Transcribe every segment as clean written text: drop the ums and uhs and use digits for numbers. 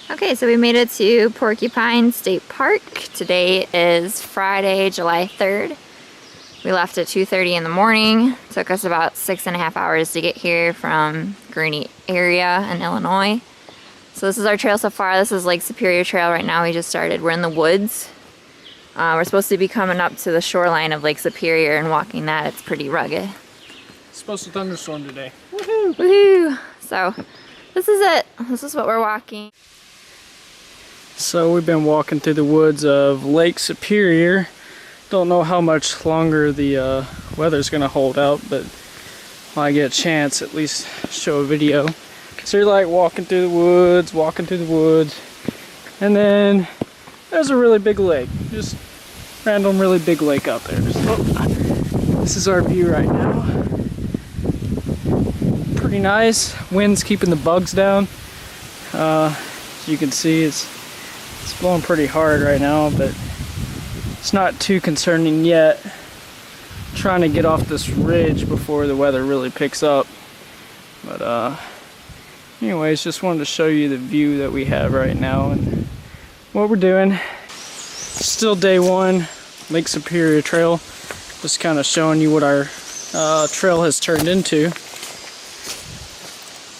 Okay, so we made it to Porcupine State Park. Today is Friday, July 3rd. We left at 2:30 in the morning. Took us about 6.5 hours to get here from Gurnee area in Illinois. So this is our trail so far. This is Lake Superior Trail right now. We just started. We're in the woods. We're supposed to be coming up to the shoreline of Lake Superior and walking that. It's pretty rugged. It's supposed to thunderstorm today. Woohoo! Woohoo! So this is it. This is what we're walking. So we've been walking through the woods of Lake Superior. Don't know how much longer the weather's gonna hold out, but when I get a chance, at least show a video. So you're like walking through the woods, and then there's a really big lake. Just random really big lake out there. This is our view right now. Pretty nice. Wind's keeping the bugs down. As you can see, it's blowing pretty hard right now, but it's not too concerning yet. I'm trying to get off this ridge before the weather really picks up. But anyways, just wanted to show you the view that we have right now and what we're doing. Still day one, Lake Superior Trail. Just kind of showing you what our trail has turned into.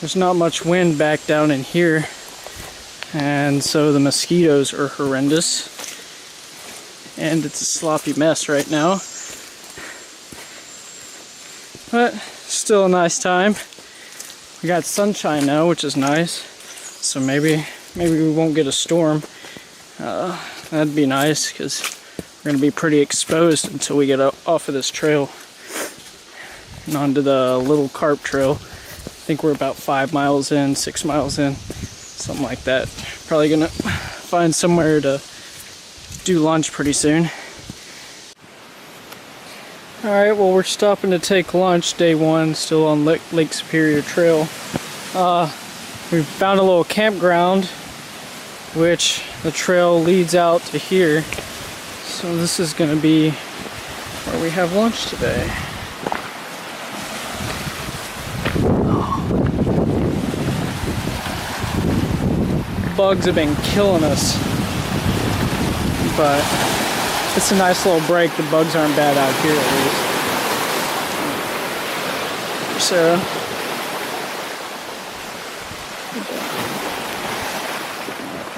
There's not much wind back down in here, and so the mosquitoes are horrendous, and it's a sloppy mess right now, but still a nice time. We got sunshine now, which is nice, so maybe we won't get a storm. That'd be nice, because we're going to be pretty exposed until we get off of this trail and onto the Little Carp Trail. I think we're about 5 miles in, 6 miles in, something like that. Probably gonna find somewhere to do lunch pretty soon. Alright, well, we're stopping to take lunch, day one, still on Lake Superior Trail. We found a little campground, which the trail leads out to here. So this is gonna be where we have lunch today. Bugs have been killing us, but it's a nice little break. The bugs aren't bad out here, at least. Sarah. You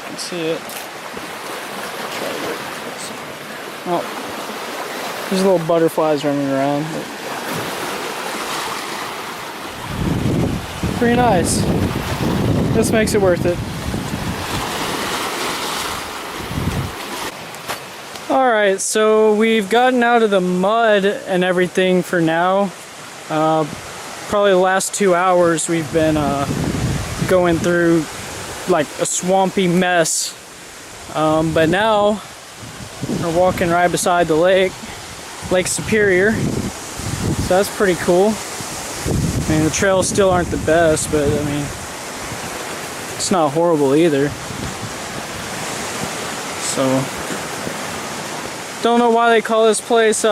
can see it. Oh, there's little butterflies running around. Pretty nice. This makes it worth it. Alright, so we've gotten out of the mud and everything for now. Probably the last 2 hours we've been going through like a swampy mess. But now we're walking right beside the Lake Superior. So that's pretty cool. I mean, the trails still aren't the best, but I mean, it's not horrible either. So don't know why they call this place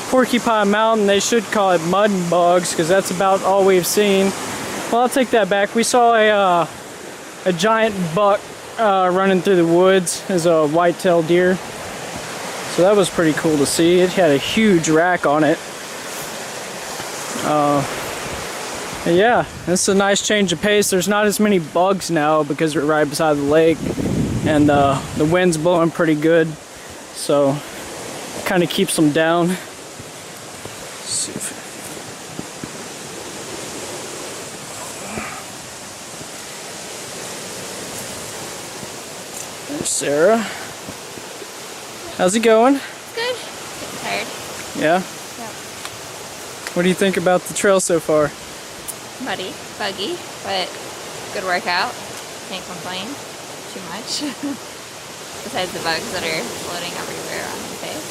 Porcupine Mountain. They should call it Mud and Bugs, because that's about all we've seen. Well, I'll take that back. We saw a giant buck running through the woods as a white-tailed deer. So that was pretty cool to see. It had a huge rack on it. Yeah, it's a nice change of pace. There's not as many bugs now because we're right beside the lake, and the wind's blowing pretty good. So, kind of keeps them down. Let's see if there's Sarah. How's it going? Good. Getting tired. Yeah? Yep. What do you think about the trail so far? Muddy, buggy, but good workout. Can't complain too much. Besides the bugs that are floating everywhere on my face.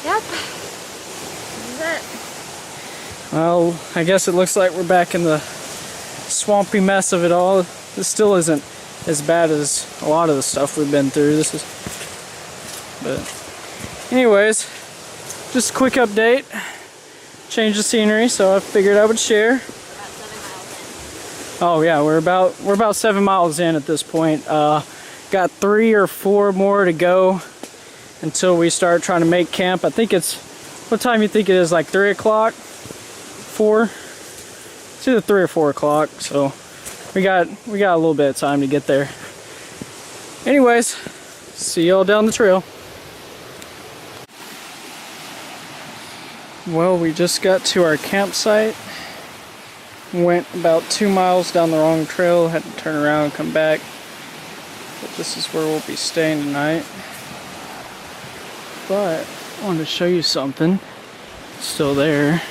Yep. This is it. Well, I guess it looks like we're back in the swampy mess of it all. This still isn't as bad as a lot of the stuff we've been through. But anyways, just a quick update. Change the scenery, so I figured I would share. About 7 miles Oh yeah, we're about 7 miles in at this point. Got 3 or 4 more to go until we start trying to make camp. I think it's, what time you think it is? Like 3 o'clock? 4? It's either 3 or 4 o'clock. So we got a little bit of time to get there. Anyways, see y'all down the trail. Well, we just got to our campsite. Went about 2 miles down the wrong trail, had to turn around and come back. But this is where we'll be staying tonight. But I wanted to show you something. It's still there.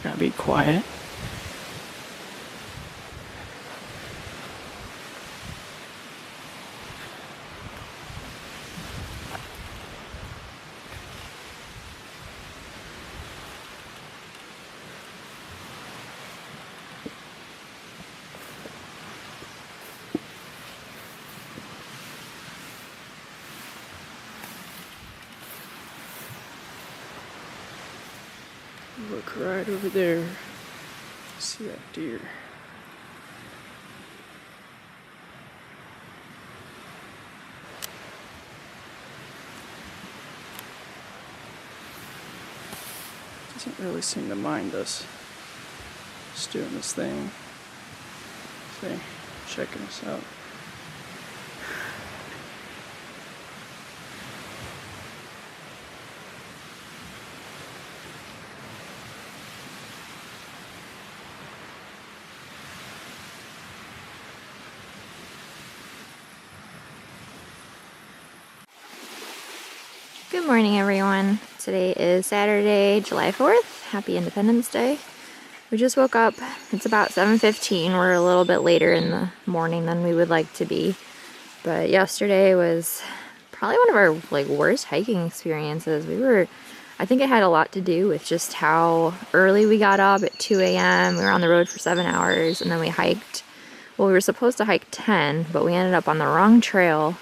Gotta be quiet. Look right over there. See that deer. Doesn't really seem to mind us. Just doing this thing. See, checking us out. Good morning, everyone. Today is Saturday, July 4th. Happy Independence Day. We just woke up. It's about 7:15. We're a little bit later in the morning than we would like to be. But yesterday was probably one of our worst hiking experiences. I think it had a lot to do with just how early we got up at 2 a.m. We were on the road for 7 hours, and then we hiked. Well, we were supposed to hike 10, but we ended up on the wrong trail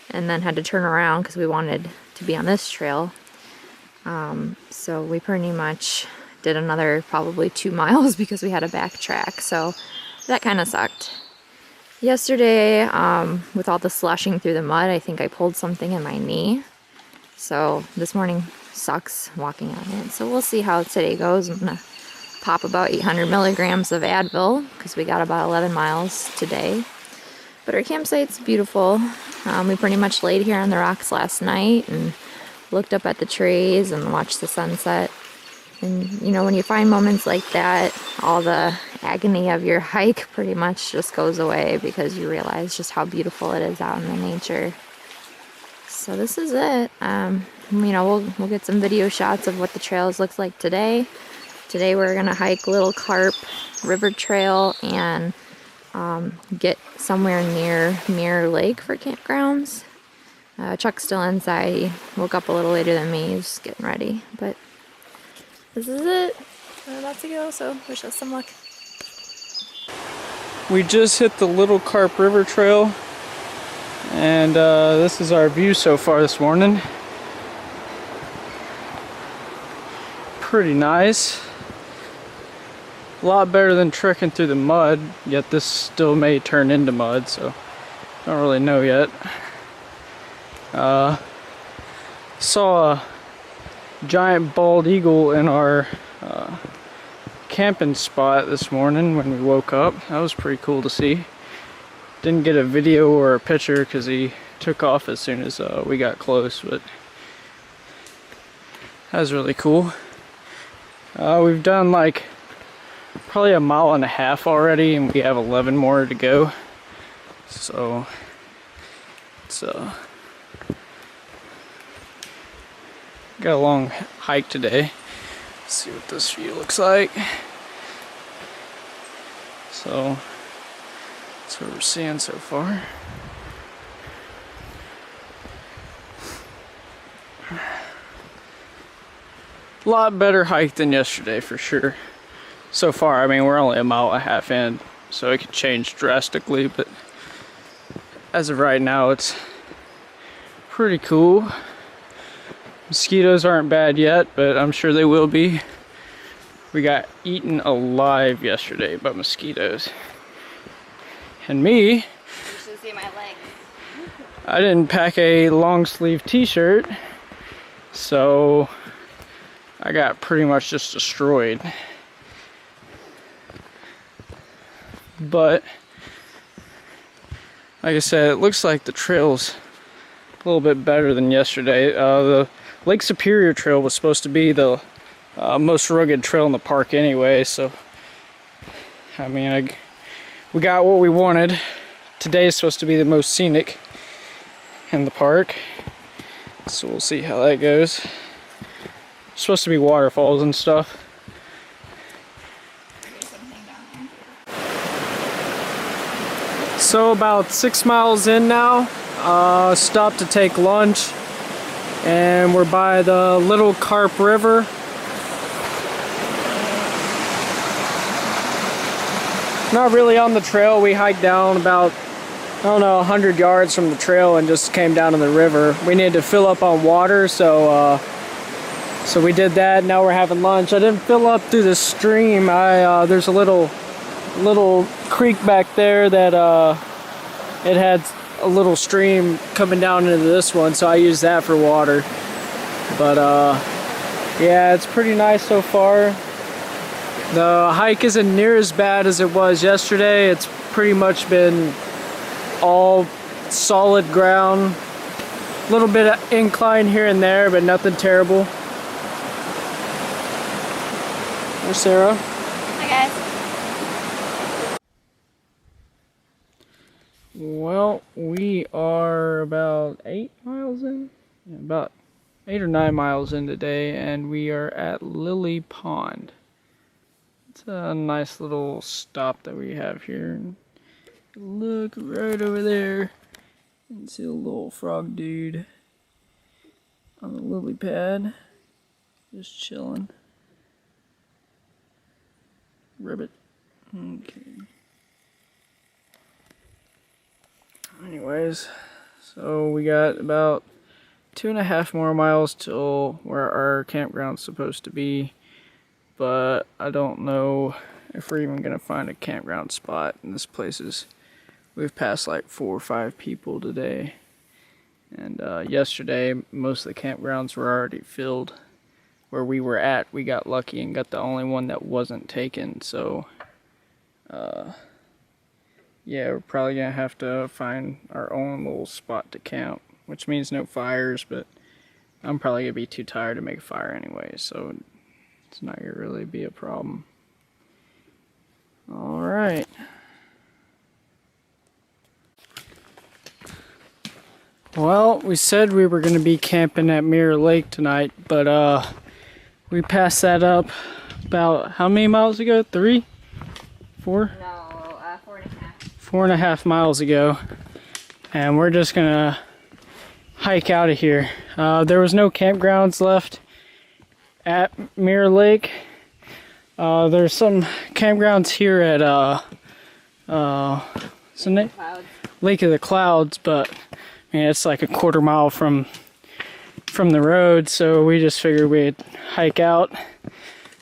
and then had to turn around because we wanted to be on this trail. So we pretty much did another probably 2 miles because we had to backtrack. So that kind of sucked. Yesterday, with all the slushing through the mud, I think I pulled something in my knee. So this morning sucks walking on it. So we'll see how today goes. I'm gonna pop about 800 milligrams of Advil because we got about 11 miles today. But our campsite's beautiful. We pretty much laid here on the rocks last night and looked up at the trees and watched the sunset. And you know, when you find moments like that, all the agony of your hike pretty much just goes away because you realize just how beautiful it is out in the nature. So this is it. You know, we'll get some video shots of what the trails looks like today. Today we're gonna hike Little Carp River Trail and get somewhere near Mirror Lake for campgrounds. Chuck's still inside. He woke up a little later than me. He's just getting ready. But this is it. We're about to go, so wish us some luck. We just hit the Little Carp River Trail, and this is our view so far this morning. Pretty nice. A lot better than trekking through the mud, yet this still may turn into mud, so don't really know yet. Saw a giant bald eagle in our camping spot this morning when we woke up. That was pretty cool to see. Didn't get a video or a picture because he took off as soon as we got close, but that was really cool. We've done like probably 1.5 miles already, and we have 11 more to go. So it's got a long hike today. Let's see what this view looks like. So that's what we're seeing so far. A lot better hike than yesterday for sure. So far, I mean, we're only 1.5 miles in, so it could change drastically, but as of right now, it's pretty cool. Mosquitoes aren't bad yet, but I'm sure they will be. We got eaten alive yesterday by mosquitoes. And me, You should see my legs. I didn't pack a long sleeve t-shirt, so I got pretty much just destroyed. But like I said, it looks like the trail's a little bit better than yesterday. The Lake Superior Trail was supposed to be the most rugged trail in the park anyway, so I mean, we got what we wanted. Today is supposed to be the most scenic in the park, so we'll see how that goes. It's supposed to be waterfalls and stuff. So about 6 miles in now, stopped to take lunch, and we're by the Little Carp River. Not really on the trail. We hiked down about, I don't know, 100 yards from the trail and just came down to the river. We needed to fill up on water, so we did that. Now we're having lunch. I didn't fill up through the stream. There's a little creek back there that it had a little stream coming down into this one, so I used that for water. But yeah, it's pretty nice so far. The hike isn't near as bad as it was yesterday. It's pretty much been all solid ground. A little bit of incline here and there, but nothing terrible. There's Sarah. Hi guys. Well, we are about 8 miles in. Yeah, about 8 or 9 miles in today, and we are at Lily Pond. It's a nice little stop that we have here. Look right over there and see a little frog dude on the lily pad, just chilling. Ribbit. Okay. Anyways, so we got about 2.5 more miles till where our campground's supposed to be, but I don't know if we're even gonna find a campground spot. And this place is, we've passed like 4 or 5 people today, and yesterday most of the campgrounds were already filled. Where we were at, we got lucky and got the only one that wasn't taken, so yeah, we're probably gonna have to find our own little spot to camp, which means no fires, but I'm probably gonna be too tired to make a fire anyway, so it's not gonna really be a problem. All right. Well, we said we were gonna be camping at Mirror Lake tonight, but we passed that up about how many miles ago? 3? 4? No, 4.5. 4.5 miles ago, and we're just gonna hike out of here. There was no campgrounds left at Mirror Lake. There's some campgrounds here at what's the name? Lake of the Clouds, but I mean, it's like a 1/4 mile from the road, so we just figured we'd hike out.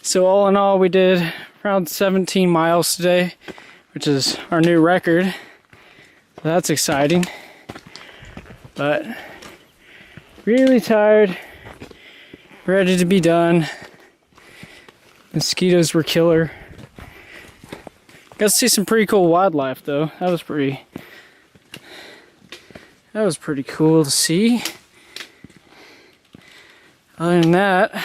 So all in all, we did around 17 miles today, which is our new record. So that's exciting. But really tired, ready to be done. Mosquitoes were killer. Got to see some pretty cool wildlife though. That was pretty cool to see. Other than that,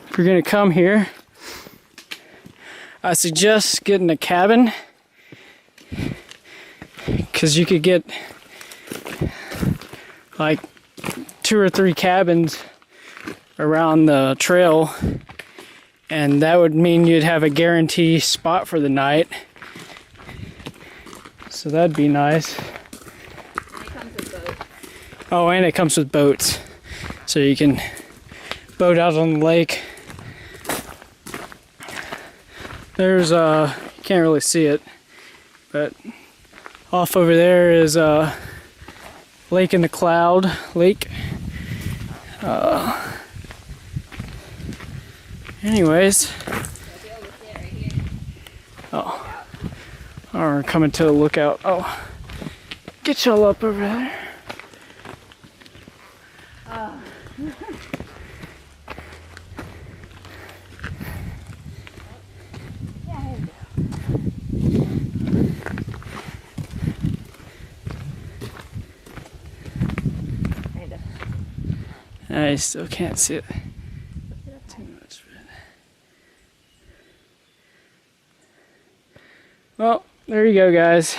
if you're gonna come here, I suggest getting a cabin, because you could get like 2 or 3 cabins around the trail, and that would mean you'd have a guaranteed spot for the night. So that'd be nice. It comes with boats. Oh, and it comes with boats, so you can boat out on the lake. There's you can't really see it, but off over there is Lake in the Cloud Lake. Anyways. Oh, we're coming to a lookout. Oh, get y'all up over there. Oh. I still can't see it too much. Well, there you go, guys.